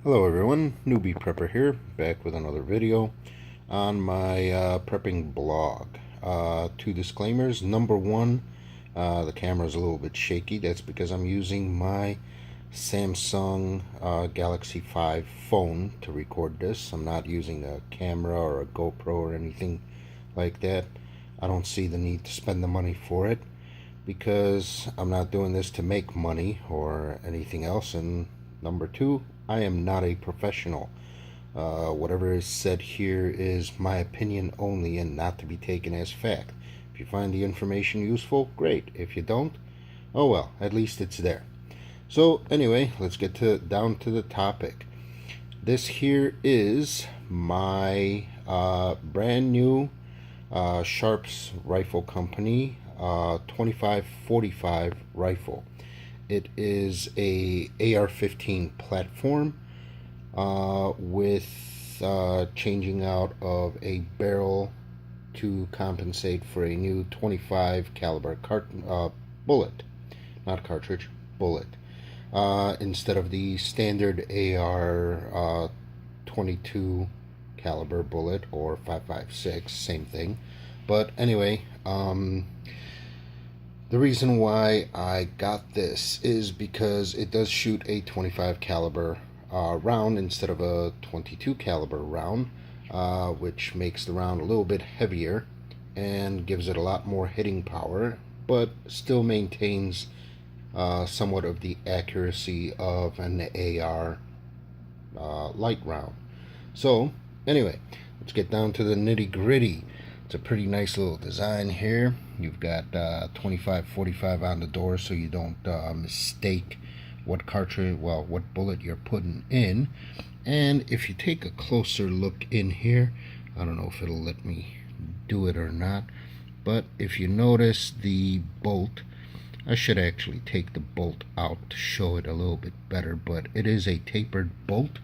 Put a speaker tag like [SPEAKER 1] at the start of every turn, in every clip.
[SPEAKER 1] Hello everyone, Newbie Prepper here, back with another video on my prepping blog. Two disclaimers. Number one, the camera is a little bit shaky. That's because I'm using my Samsung Galaxy 5 phone to record this. I'm not using a camera or a GoPro or anything like that. I don't see the need to spend the money for it because I'm not doing this to make money or anything else. And number two, I am not a professional. Whatever is said here is my opinion only and not to be taken as fact. If you find the information useful, great. If you don't, oh well, at least it's there. So anyway, let's get down to the topic. This here is my brand new Sharps Rifle Company 2545 rifle. It is a AR-15 platform with changing out of a barrel to compensate for a new 25 caliber bullet, not cartridge, bullet, instead of the standard AR 22 caliber bullet or 5.56, same thing. But anyway, the reason why I got this is because it does shoot a 25 caliber round instead of a 22 caliber round, which makes the round a little bit heavier and gives it a lot more hitting power, but still maintains somewhat of the accuracy of an AR light round. So anyway, let's get down to the nitty-gritty. It's a pretty nice little design here. You've got 25-45 on the door, so you don't mistake what cartridge, well, what bullet you're putting in. And if you take a closer look in here, I don't know if it'll let me do it or not, but if you notice the bolt, I should actually take the bolt out to show it a little bit better, but it is a tapered bolt.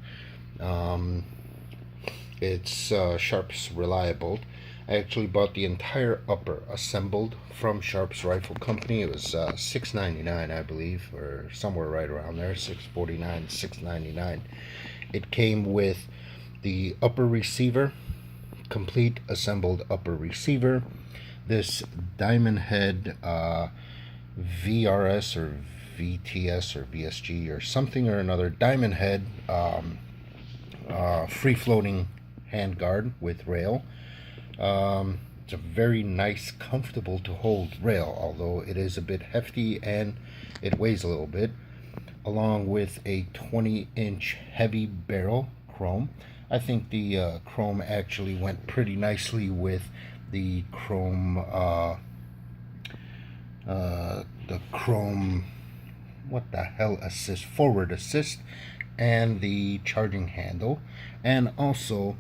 [SPEAKER 1] It's Sharps Reliable. I actually bought the entire upper assembled from Sharps Rifle Company. It was $6.99, I believe, or somewhere right around there, $6.49, $6.99. It came with the upper receiver, complete assembled upper receiver, this diamond head VRS or VTS or VSG or something or another, diamond head free-floating handguard with rail. It's a very nice, comfortable to hold rail, although it is a bit hefty and it weighs a little bit, along with a 20-inch heavy barrel chrome. I think the chrome actually went pretty nicely with the chrome, what the hell, assist, forward assist, and the charging handle, and also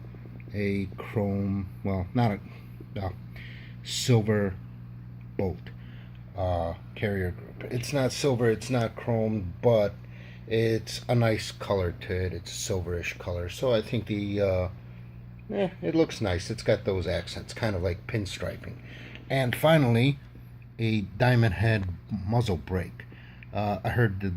[SPEAKER 1] a chrome, well, not a silver bolt carrier group. It's not silver, it's not chrome, but it's a nice color to it. It's a silverish color, so I think the it looks nice. It's got those accents, kind of like pinstriping. And finally, a diamond head muzzle brake. I heard the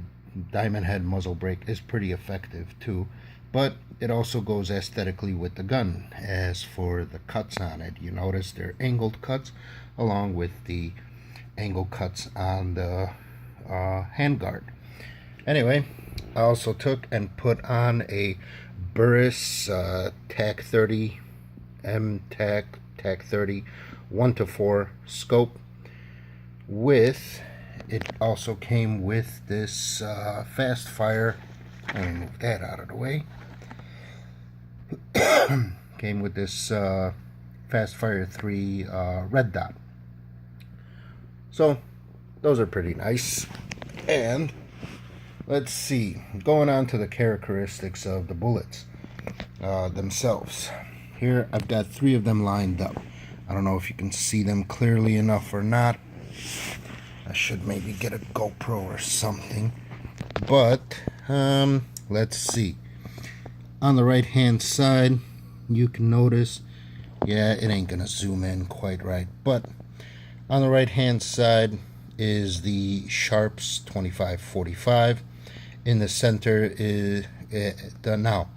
[SPEAKER 1] diamond head muzzle brake is pretty effective too, but it also goes aesthetically with the gun. As for the cuts on it, you notice they're angled cuts along with the angle cuts on the handguard. Anyway, I also took and put on a Burris TAC 30 TAC 30 1:4 scope. With it also came with this fast fire. Let me move that out of the way. Came with this Fast Fire 3 red dot. So those are pretty nice. And let's see, going on to the characteristics of the bullets themselves. Here I've got 3 of them lined up. I don't know if you can see them clearly enough or not. I should maybe get a GoPro or something. But let's see. On the right hand side, you can notice, yeah, it ain't gonna zoom in quite right, but on the right hand side is the Sharps 2545. In the center Now,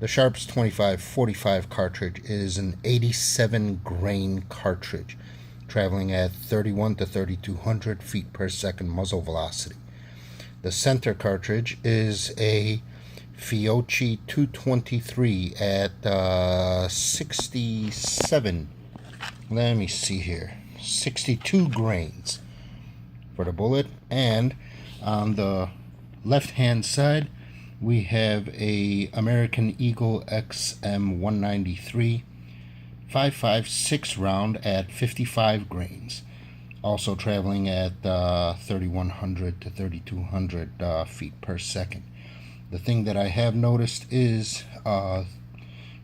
[SPEAKER 1] the Sharps 2545 cartridge is an 87 grain cartridge, traveling at 31 to 3200 feet per second muzzle velocity. The center cartridge is a Fiocchi 223 at 67, let me see here, 62 grains for the bullet. And on the left hand side we have a American Eagle XM 193 5.56 round at 55 grains, also traveling at 3100 to 3200 feet per second. The thing that I have noticed is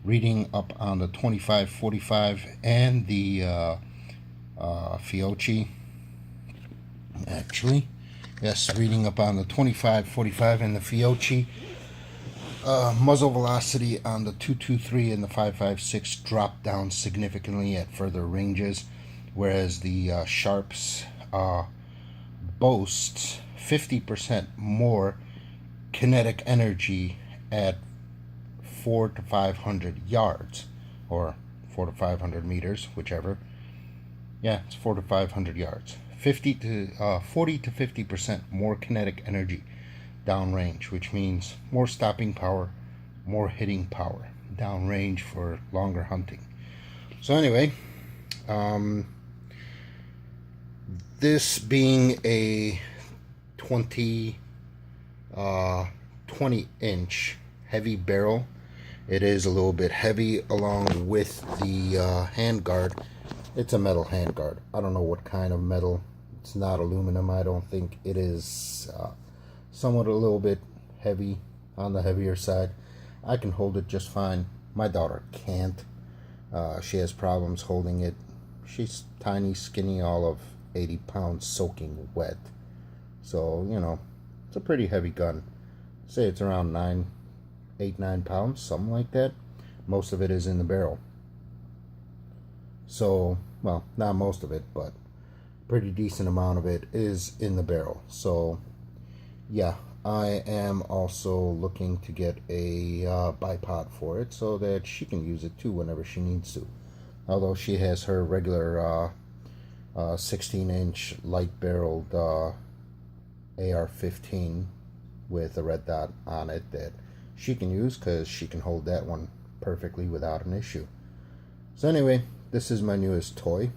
[SPEAKER 1] reading up on the 2545 and the Fiocchi, actually, yes, reading up on the 2545 and the Fiocchi, muzzle velocity on the 223 and the 5.56 dropped down significantly at further ranges, whereas the Sharps boasts 50% more kinetic energy at 400 to 500 yards, or 400 to 500 meters, whichever. Yeah, it's 400 to 500 yards. 40 to 50% more kinetic energy downrange, which means more stopping power, more hitting power downrange for longer hunting. So anyway, this being a 20 inch heavy barrel, it is a little bit heavy, along with the handguard. It's a metal handguard. I don't know what kind of metal. It's not aluminum. I don't think it is. Somewhat a little bit heavy, on the heavier side. I can hold it just fine. My daughter can't. She has problems holding it. She's tiny, skinny, all of 80 pounds, soaking wet. So, you know, it's a pretty heavy gun. Say it's around 9 pounds, something like that. Most of it is in the barrel. So, well, not most of it, but pretty decent amount of it is in the barrel. So, yeah, I am also looking to get a bipod for it so that she can use it too whenever she needs to. Although she has her regular 16-inch light-barreled AR-15 with a red dot on it that she can use, because she can hold that one perfectly without an issue. So anyway, this is my newest toy.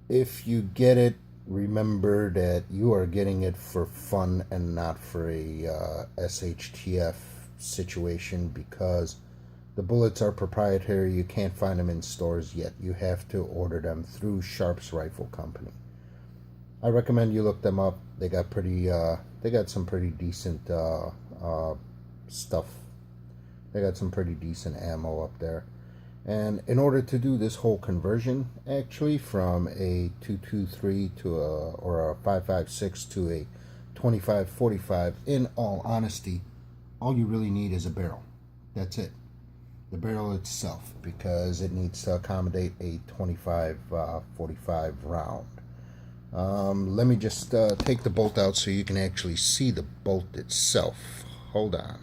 [SPEAKER 1] If you get it, remember that you are getting it for fun and not for a SHTF situation, because the bullets are proprietary. You can't find them in stores yet. You have to order them through Sharps Rifle Company. I recommend you look them up. They got some pretty decent stuff. They got some pretty decent ammo up there. And in order to do this whole conversion, actually, from a 223 to a 5.56 to a 2545, in all honesty, all you really need is a barrel. That's it. The barrel itself, because it needs to accommodate a 2545 round. Let me just take the bolt out so you can actually see the bolt itself. Hold on.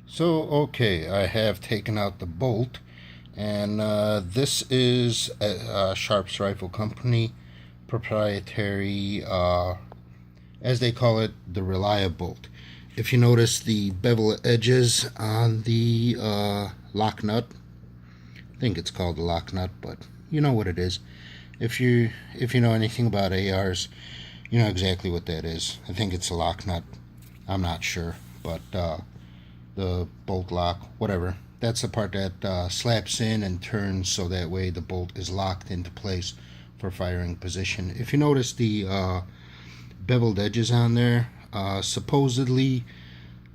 [SPEAKER 1] So, okay, I have taken out the bolt, and this is a Sharps Rifle Company proprietary, as they call it, the Reliabolt. If you notice the bevel edges on the lock nut, I think it's called the lock nut, but you know what it is. If you know anything about ARs, you know exactly what that is. I think it's a lock nut. I'm not sure, but the bolt lock, whatever. That's the part that slaps in and turns so that way the bolt is locked into place for firing position. If you notice the beveled edges on there, supposedly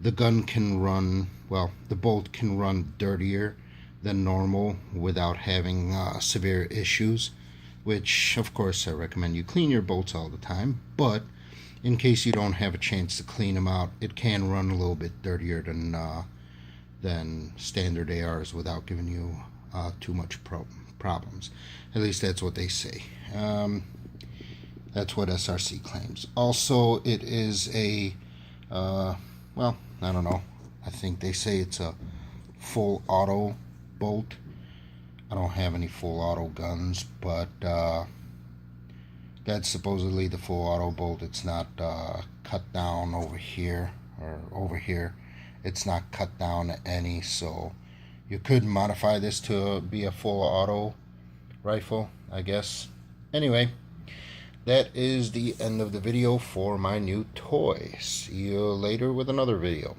[SPEAKER 1] the gun can run, well, the bolt can run dirtier than normal without having severe issues, which of course I recommend you clean your bolts all the time, but in case you don't have a chance to clean them out, it can run a little bit dirtier than standard ARs without giving you too much problems. At least that's what they say. That's what SRC claims. Also, it is a well, I don't know. I think they say it's a full auto bolt. I don't have any full auto guns, but that's supposedly the full auto bolt. It's not cut down over here or over here. It's not cut down any, so you could modify this to be a full auto rifle, I guess. Anyway, that is the end of the video for my new toy. See you later with another video.